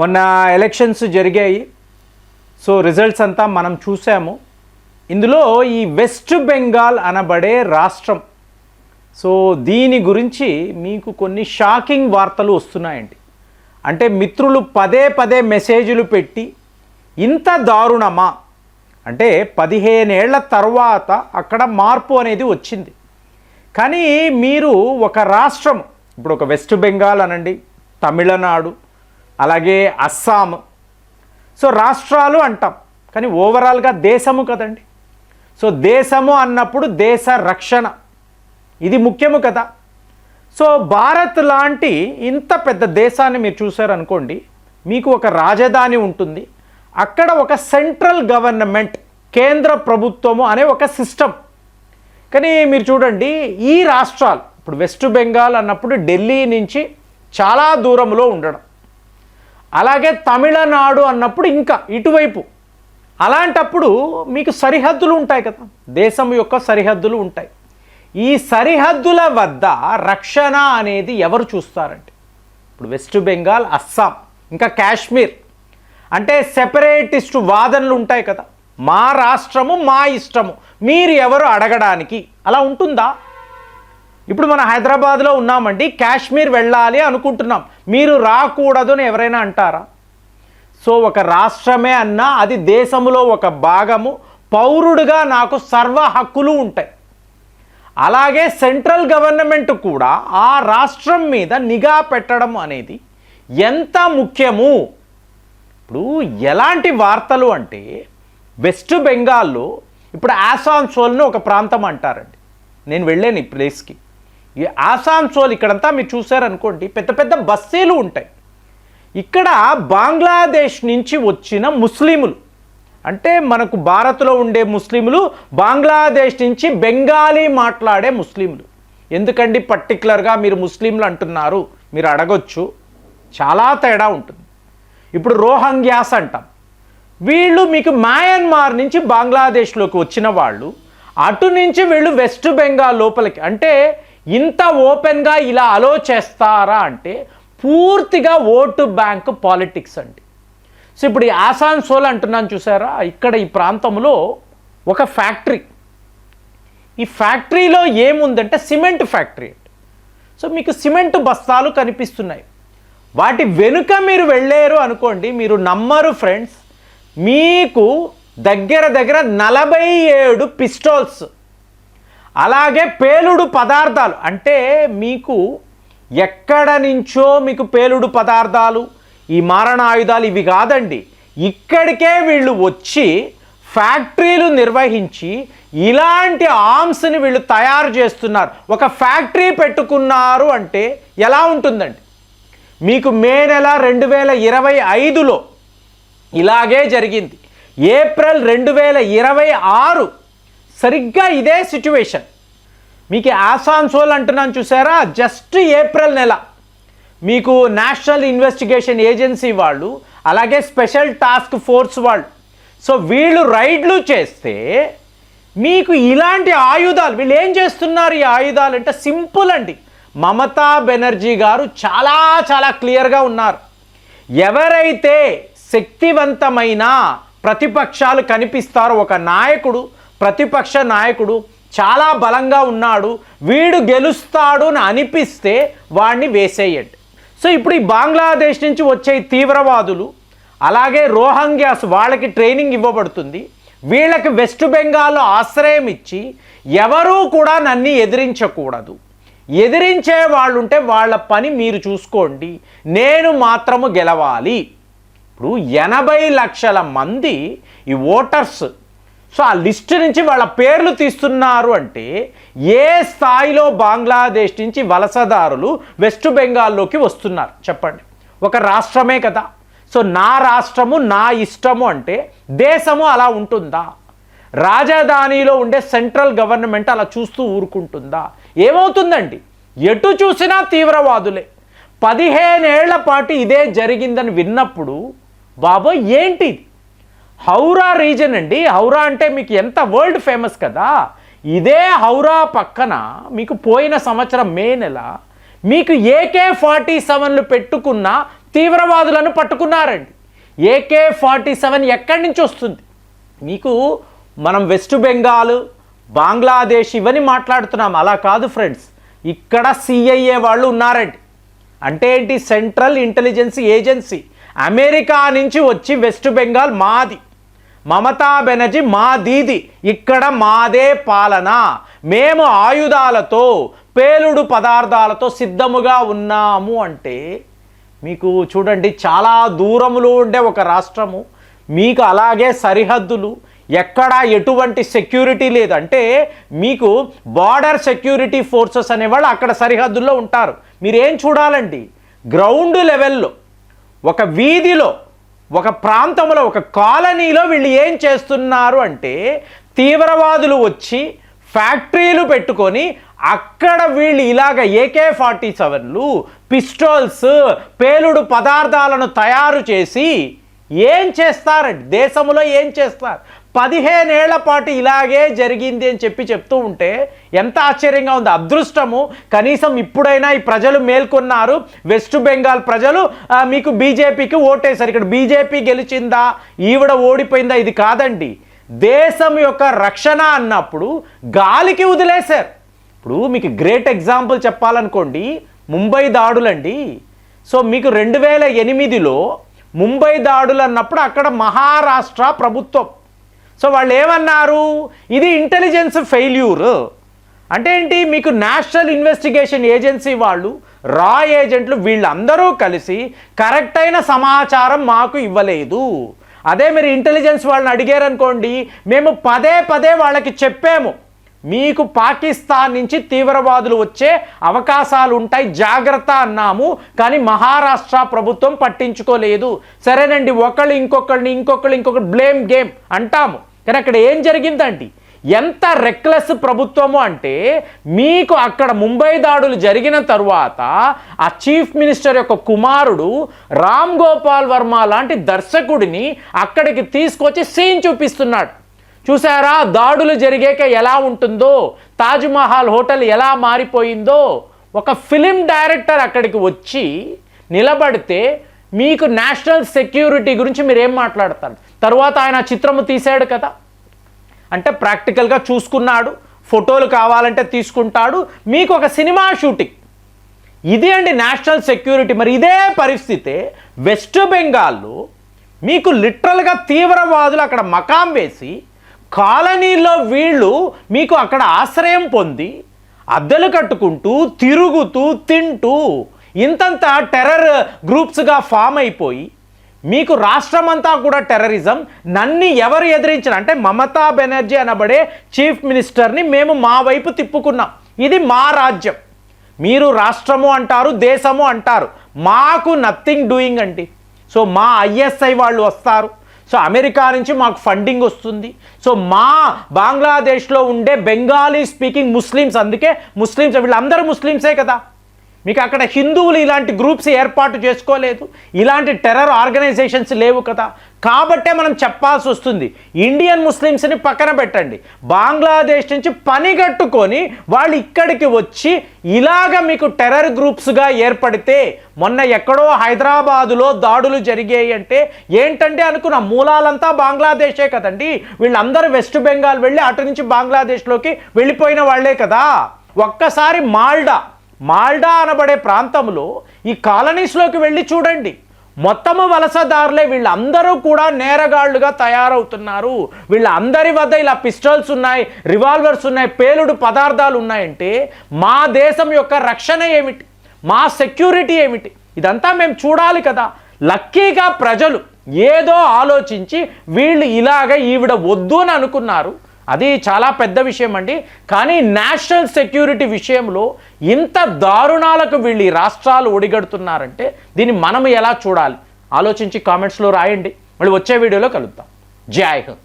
మొన్న ఎలక్షన్స్ జరిగాయి. So results అంతా మనం చూసాము. ఇందులో ఈ వెస్ట్ బెంగాల్ అనబడే రాష్ట్రం, సో దీని గురించి మీకు కొన్ని షాకింగ్ వార్తలు వస్తున్నాయండి. అంటే మిత్రులు పదే పదే మెసేజ్లు పెట్టి ఇంత దారుణమా అంటే 15 ఏళ్ల తర్వాత అక్కడ మార్పు అనేది వచ్చింది. కానీ మీరు ఒక రాష్ట్రం, ఇప్పుడు ఒక వెస్ట్ బెంగాల్ అనండి, తమిళనాడు, అలాగే అస్సాం, సో రాష్ట్రాలు అంటాం, కానీ ఓవరాల్గా దేశము కదండి. సో దేశము అన్నప్పుడు దేశ రక్షణ ఇది ముఖ్యము కదా. సో భారత్ లాంటి ఇంత పెద్ద దేశాన్ని మీరు చూసారనుకోండి, మీకు ఒక రాజధాని ఉంటుంది, అక్కడ ఒక సెంట్రల్ గవర్నమెంట్, కేంద్ర ప్రభుత్వము అనే ఒక సిస్టమ్. కానీ మీరు చూడండి, ఈ రాష్ట్రాలు ఇప్పుడు వెస్ట్ బెంగాల్ అన్నప్పుడు ఢిల్లీ నుంచి చాలా దూరంలో ఉండడం, అలాగే తమిళనాడు అన్నప్పుడు ఇంకా ఇటువైపు. అలాంటప్పుడు మీకు సరిహద్దులు ఉంటాయి కదా, దేశం యొక్క సరిహద్దులు ఉంటాయి. ఈ సరిహద్దుల వద్ద రక్షణ అనేది ఎవరు చూస్తారంటే ఇప్పుడు వెస్ట్ బెంగాల్, అస్సాం, ఇంకా కాశ్మీర్ అంటే సెపరేటిస్టు వాదనలు ఉంటాయి కదా, మా రాష్ట్రము మా ఇష్టము, మీరు ఎవరు అడగడానికి, అలా ఉంటుందా? ఇప్పుడు మన హైదరాబాద్లో ఉన్నామండి, కాశ్మీర్ వెళ్ళాలి అనుకుంటున్నాం, మీరు రాకూడదు అని ఎవరైనా అంటారా? సో ఒక రాష్ట్రమే అన్నా అది దేశంలో ఒక భాగము, పౌరుడిగా నాకు సర్వ హక్కులు ఉంటాయి. అలాగే సెంట్రల్ గవర్నమెంట్ కూడా ఆ రాష్ట్రం మీద నిఘా పెట్టడం అనేది ఎంత ముఖ్యము. ఇప్పుడు ఎలాంటి వార్తలు అంటే వెస్ట్ బెంగాల్లో ఇప్పుడు ఆసాన్సోల్ని ఒక ప్రాంతం అంటారండి. నేను వెళ్ళాను ఈ ప్లేస్కి. ఈ ఆసాన్సోల్ ఇక్కడంతా మీరు చూసారనుకోండి, పెద్ద పెద్ద బస్తీలు ఉంటాయి. ఇక్కడ బంగ్లాదేశ్ నుంచి వచ్చిన ముస్లిములు, అంటే మనకు భారత్లో ఉండే ముస్లింలు, బంగ్లాదేశ్ నుంచి బెంగాలీ మాట్లాడే ముస్లింలు. ఎందుకండి పర్టికులర్గా మీరు ముస్లింలు అంటున్నారు, మీరు అడగొచ్చు, చాలా తేడా ఉంటుంది. ఇప్పుడు రోహింగ్యాస్ అంటాం, వీళ్ళు మీకు మయన్మార్ నుంచి బంగ్లాదేశ్లోకి వచ్చిన వాళ్ళు, అటు నుంచి వీళ్ళు వెస్ట్ బెంగాల్ లోపలికి. అంటే ఇంత ఓపెన్గా ఇలా అలో చేస్తారా అంటే పూర్తిగా ఓటు బ్యాంక్ పాలిటిక్స్ అండి. సో ఇప్పుడు ఈ ఆసాన్సోల్ అంటున్నాను చూసారా, ఇక్కడ ఈ ప్రాంతంలో ఒక ఫ్యాక్టరీ, ఈ ఫ్యాక్టరీలో ఏముందంటే సిమెంట్ ఫ్యాక్టరీ. సో మీకు సిమెంట్ బస్తాలు కనిపిస్తున్నాయి, వాటి వెనుక మీరు వెళ్ళారు అనుకోండి, మీరు నమ్మరు ఫ్రెండ్స్, మీకు దగ్గర దగ్గర 47 పిస్టోల్స్, అలాగే పేలుడు పదార్థాలు. అంటే మీకు ఎక్కడ నుంచో మీకు పేలుడు పదార్థాలు, ఈ మారణ ఆయుధాలు ఇవి కాదండి, ఇక్కడికే వీళ్ళు వచ్చి ఫ్యాక్టరీలు నిర్వహించి ఇలాంటి ఆర్మ్స్ని వీళ్ళు తయారు చేస్తున్నారు. ఒక ఫ్యాక్టరీ పెట్టుకున్నారు అంటే ఎలా ఉంటుందండి? మీకు మే నెల 2025లో ఇలాగే జరిగింది. ఏప్రిల్ 2026 సరిగ్గా ఇదే సిచ్యువేషన్. మీకు ఆసాన్సోల్ అంటున్నాను చూసారా, జస్ట్ ఏప్రిల్ నెల మీకు నేషనల్ ఇన్వెస్టిగేషన్ ఏజెన్సీ వాళ్ళు, అలాగే స్పెషల్ టాస్క్ ఫోర్స్ వాళ్ళు, సో వీళ్ళు రైడ్లు చేస్తే మీకు ఇలాంటి ఆయుధాలు, వీళ్ళు ఏం చేస్తున్నారు? ఈ ఆయుధాలు అంటే సింపుల్ అండి. మమతా బెనర్జీ గారు చాలా చాలా క్లియర్గా ఉన్నారు. ఎవరైతే శక్తివంతమైన ప్రతిపక్షాలు కనిపిస్తారో, ఒక నాయకుడు, ప్రతిపక్ష నాయకుడు చాలా బలంగా ఉన్నాడు, వీడు గెలుస్తాడు అని అనిపిస్తే వాడిని వేసేయండి. సో ఇప్పుడు ఈ బంగ్లాదేశ్ నుంచి వచ్చే తీవ్రవాదులు, అలాగే రోహింగ్యాస్, వాళ్ళకి ట్రైనింగ్ ఇవ్వబడుతుంది, వీళ్ళకి వెస్ట్ బెంగాల్లో ఆశ్రయం ఇచ్చి ఎవరూ కూడా నన్ను ఎదిరించకూడదు, ఎదిరించే వాళ్ళు ఉంటే వాళ్ళ పని మీరు చూసుకోండి, నేను మాత్రము గెలవాలి. ఇప్పుడు 80 లక్షల మంది ఈ ఓటర్స్, సో ఆ లిస్ట్ నుంచి వాళ్ళ పేర్లు తీస్తున్నారు అంటే ఏ స్థాయిలో బంగ్లాదేశ్ నుంచి వలసదారులు వెస్ట్ బెంగాల్లోకి వస్తున్నారు చెప్పండి? ఒక రాష్ట్రమే కదా. సో నా రాష్ట్రము నా ఇష్టము అంటే దేశము అలా ఉంటుందా? రాజధానిలో ఉండే సెంట్రల్ గవర్నమెంట్ అలా చూస్తూ ఊరుకుంటుందా? ఏమవుతుందండి? ఎటు చూసినా తీవ్రవాదులే. 15 ఏళ్ల పాటు ఇదే జరిగిందని విన్నప్పుడు బాబోయ్ ఏంటి? హౌరా రీజన్ అండి, హౌరా అంటే మీకు ఎంత వరల్డ్ ఫేమస్ కదా. ఇదే హౌరా పక్కన మీకు పోయిన సంవత్సరం మే నెల మీకు AK-47లు పెట్టుకున్న తీవ్రవాదులను పట్టుకున్నారండి. AK-47 ఎక్కడి నుంచి వస్తుంది? మీకు మనం వెస్ట్ బెంగాల్, బంగ్లాదేశ్ ఇవన్నీ మాట్లాడుతున్నాం, అలా కాదు ఫ్రెండ్స్. ఇక్కడ CIA వాళ్ళు ఉన్నారండి. అంటే ఏంటి? Central intelligence agency. అమెరికా నుంచి వచ్చి వెస్ట్ బెంగాల్ మాది, మమతా బెనర్జీ మా దీది, ఇక్కడ మాదే పాలన, మేము ఆయుధాలతో పేలుడు పదార్థాలతో సిద్ధముగా ఉన్నాము అంటే మీకు చూడండి, చాలా దూరంలో ఉండే ఒక రాష్ట్రము, మీకు అలాగే సరిహద్దులు, ఎక్కడ ఎటువంటి సెక్యూరిటీ లేదు. అంటే మీకు బార్డర్ సెక్యూరిటీ ఫోర్సెస్ అనేవాళ్ళు అక్కడ సరిహద్దుల్లో ఉంటారు. మీరేం చూడాలండి? గ్రౌండ్ లెవెల్లో ఒక వీధిలో, ఒక ప్రాంతంలో, ఒక కాలనీలో వీళ్ళు ఏం చేస్తున్నారు అంటే తీవ్రవాదులు వచ్చి ఫ్యాక్టరీలు పెట్టుకొని అక్కడ వీళ్ళు ఇలాగ AK-47లు, పిస్టోల్స్, పేలుడు పదార్థాలను తయారు చేసి ఏం చేస్తారండి? దేశంలో ఏం చేస్తారు? 15 ఏళ్ల పాటు ఇలాగే జరిగింది అని చెప్తూ ఉంటే ఎంత ఆశ్చర్యంగా ఉంది. అదృష్టము కనీసం ఇప్పుడైనా ఈ ప్రజలు మేల్కొన్నారు. వెస్ట్ బెంగాల్ ప్రజలు మీకు బీజేపీకి ఓటేశారు. ఇక్కడ బీజేపీ గెలిచిందా, ఈవిడ ఓడిపోయిందా, ఇది కాదండి. దేశం యొక్క రక్షణ అన్నప్పుడు గాలికి వదిలేశారు. ఇప్పుడు మీకు గ్రేట్ ఎగ్జాంపుల్ చెప్పాలనుకోండి, ముంబై దాడులండి. సో మీకు 2008లో ముంబై దాడులు అన్నప్పుడు అక్కడ మహారాష్ట్ర ప్రభుత్వం, సో వాళ్ళు ఏమన్నారు? ఇది ఇంటెలిజెన్స్ ఫెయిల్యూర్. అంటే ఏంటి? మీకు నేషనల్ ఇన్వెస్టిగేషన్ ఏజెన్సీ వాళ్ళు, రా ఏజెంట్లు వీళ్ళందరూ కలిసి కరెక్ట్ అయిన సమాచారం మాకు ఇవ్వలేదు. అదే మీరు ఇంటెలిజెన్స్ వాళ్ళని అడిగారనుకోండి, మేము పదే వాళ్ళకి చెప్పాము, మీకు పాకిస్తాన్ నుంచి తీవ్రవాదులు వచ్చే అవకాశాలు ఉంటాయి, జాగ్రత్త అన్నాము, కానీ మహారాష్ట్ర ప్రభుత్వం పట్టించుకోలేదు. సరేనండి, ఒకళ్ళు ఇంకొకళ్ళు బ్లేమ్ గేమ్ అంటాము, కానీ అక్కడ ఏం జరిగిందండి? ఎంత రెక్లెస్ ప్రభుత్వము అంటే మీకు అక్కడ ముంబై దాడులు జరిగిన తరువాత ఆ చీఫ్ మినిస్టర్ యొక్క కుమారుడు రామ్ గోపాల్ వర్మ లాంటి దర్శకుడిని అక్కడికి తీసుకొచ్చి సీన్ చూపిస్తున్నాడు. చూసారా దాడులు జరిగాక ఎలా ఉంటుందో, తాజ్మహల్ హోటల్ ఎలా మారిపోయిందో. ఒక ఫిలిం డైరెక్టర్ అక్కడికి వచ్చి నిలబడితే మీకు నేషనల్ సెక్యూరిటీ గురించి మీరు ఏం మాట్లాడతారు? తర్వాత ఆయన చిత్రము తీశాడు కదా, అంటే ప్రాక్టికల్గా చూసుకున్నాడు, ఫోటోలు కావాలంటే తీసుకుంటాడు, మీకు ఒక సినిమా షూటింగ్. ఇది అండి నేషనల్ సెక్యూరిటీ. మరి ఇదే పరిస్థితే వెస్ట్ బెంగాల్లో మీకు లిటరల్గా తీవ్రవాదులు అక్కడ మకాం వేసి కాలనీలో వీళ్ళు మీకు అక్కడ ఆశ్రయం పొంది అద్దెలు కట్టుకుంటూ తిరుగుతూ తింటూ ఇంతంత టెర్రర్ గ్రూప్స్గా ఫామ్ అయిపోయి మీకు రాష్ట్రమంతా కూడా టెర్రరిజం. నన్ను ఎవరు ఎదిరించిన అంటే మమతా బెనర్జీ అనబడే చీఫ్ మినిస్టర్ని మేము మా వైపు తిప్పుకున్నాం. ఇది మా రాజ్యం, మీరు రాష్ట్రము అంటారు, దేశము అంటారు, మాకు నథింగ్ డూయింగ్ అండి. సో మా ISI వాళ్ళు వస్తారు, సో అమెరికా నుంచి మాకు ఫండింగ్ వస్తుంది. సో మా బంగ్లాదేశ్లో ఉండే బెంగాలీ స్పీకింగ్ ముస్లిమ్స్, అందుకే ముస్లిమ్స్ వీళ్ళందరూ ముస్లిమ్సే కదా, మీకు అక్కడ హిందువులు ఇలాంటి గ్రూప్స్ ఏర్పాటు చేసుకోలేదు, ఇలాంటి టెర్రర్ ఆర్గనైజేషన్స్ లేవు కదా. కాబట్టే మనం చెప్పాల్సి వస్తుంది, ఇండియన్ ముస్లిమ్స్ని పక్కన పెట్టండి, బంగ్లాదేశ్ నుంచి పని కట్టుకొని వాళ్ళు ఇక్కడికి వచ్చి ఇలాగ మీకు టెర్రర్ గ్రూప్స్గా ఏర్పడితే, మొన్న ఎక్కడో హైదరాబాదులో దాడులు జరిగాయి అంటే ఏంటంటే అనుకున్న మూలాలంతా బంగ్లాదేశే కదండి. వీళ్ళందరూ వెస్ట్ బెంగాల్ వెళ్ళి అటు నుంచి బంగ్లాదేశ్లోకి వెళ్ళిపోయిన వాళ్లే కదా. ఒక్కసారి మాల్డా అనబడే ప్రాంతంలో ఈ కాలనీస్లోకి వెళ్ళి చూడండి, మొత్తము వలసదారులే, వీళ్ళందరూ కూడా నేరగాళ్లుగా తయారవుతున్నారు. వీళ్ళందరి వద్ద ఇలా పిస్టల్స్ ఉన్నాయి, రివాల్వర్స్ ఉన్నాయి, పేలుడు పదార్థాలు ఉన్నాయంటే మా దేశం యొక్క రక్షణ ఏమిటి, మా సెక్యూరిటీ ఏమిటి, ఇదంతా మేము చూడాలి కదా. లక్కీగా ప్రజలు ఏదో ఆలోచించి వీళ్ళు ఇలాగ ఈవిడ వద్దు అని అనుకున్నారు, అది చాలా పెద్ద విషయం అండి. కానీ నేషనల్ సెక్యూరిటీ విషయంలో ఇంత దారుణాలకు వీళ్ళు ఈ రాష్ట్రాలు ఒడిగడుతున్నారంటే దీన్ని మనం ఎలా చూడాలి ఆలోచించి కామెంట్స్లో రాయండి. మళ్ళీ వచ్చే వీడియోలో కలుద్దాం. జై హింద్.